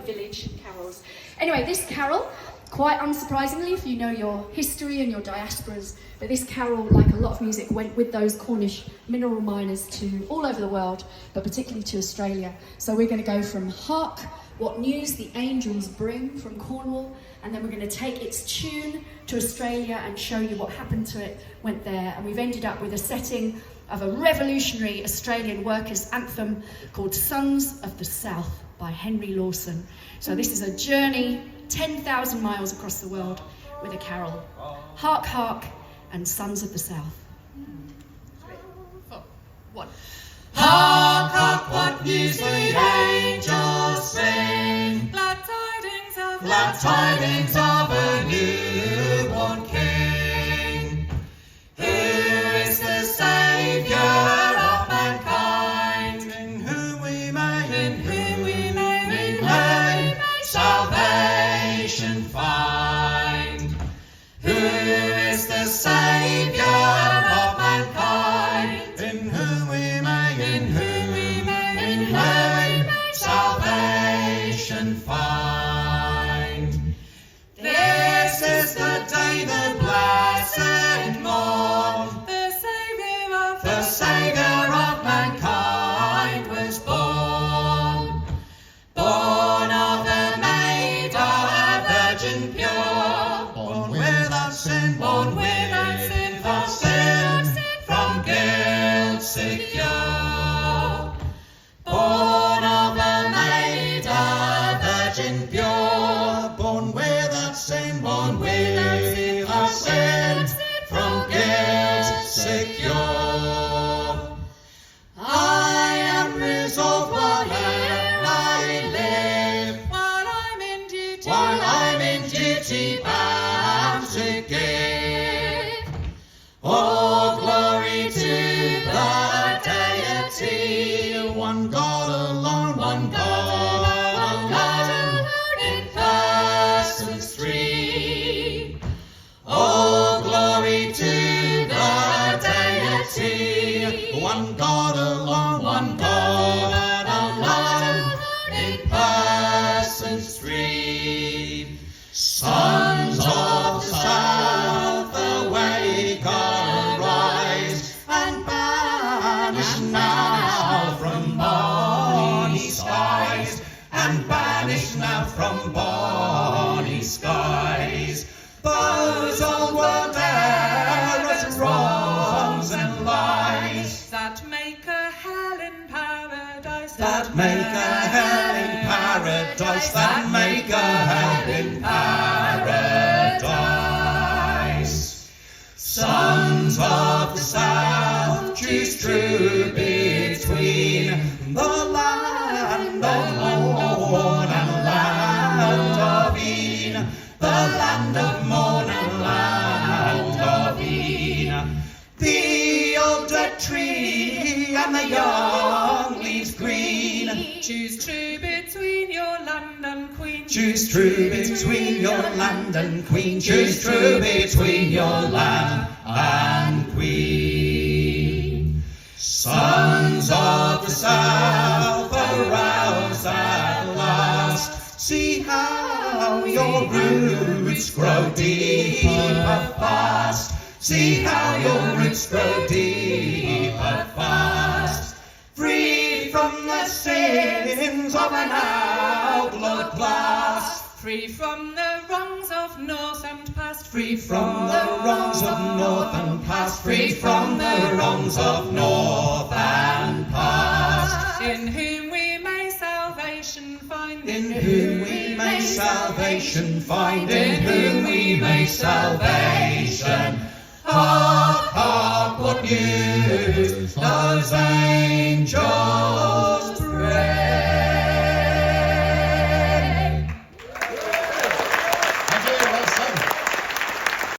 village carols. Anyway, this carol, quite unsurprisingly, if you know your history and your diasporas, but this carol, like a lot of music, went with those Cornish mineral miners to all over the world, but particularly to Australia. So we're going to go from Hark, What News the Angels Bring, from Cornwall, and then we're going to take its tune to Australia and show you what happened to it, went there, and we've ended up with a setting of a revolutionary Australian workers' anthem called Sons of the South by Henry Lawson. So this is a journey 10,000 miles across the world with a carol. Hark, hark, and Sons of the South. 3, 4, 1. Hark, hark, what news the angels sing. Glad tidings of a newborn King. Who is the Saviour of mankind? In whom we may salvation find. Who is the Saviour of mankind? In whom we may salvation find. This is the day, the blessed morn. The Saviour of mankind was born. Born of a maid, a virgin pure. Born without sin, from guilt secure. Born of a maid, a virgin pure. Born without sin, from guilt secure. I am resolved whate'er I live, while I'm in duty bound to give. All glory to the deity, one God alone, in persons three. All glory to the deity, one God alone, in persons three. Sons of the South, awake, arise, and banish now from bonny skies, those old world errors, wrongs and lies, that make a hell in paradise, that make a hell in paradise, that make a hell in paradise. Sons of the South, choose true between the land of morn and land of E'en, the land of morn and land of E'en. The older tree and the young leaves green. Choose true between your land and queen. Choose true between your land and queen. Choose true between your land and queen. Sons of the South, arouse at last. See how your roots grow deeper fast. See how your roots grow deeper fast. Free from the sins of an outlawed blast. Free from the wrongs of north and past. Free from the wrongs of north and past. Free from the wrongs of north and past. In whom we may salvation find. In whom we may salvation find. In whom we may salvation. Hark, hark, what news those angels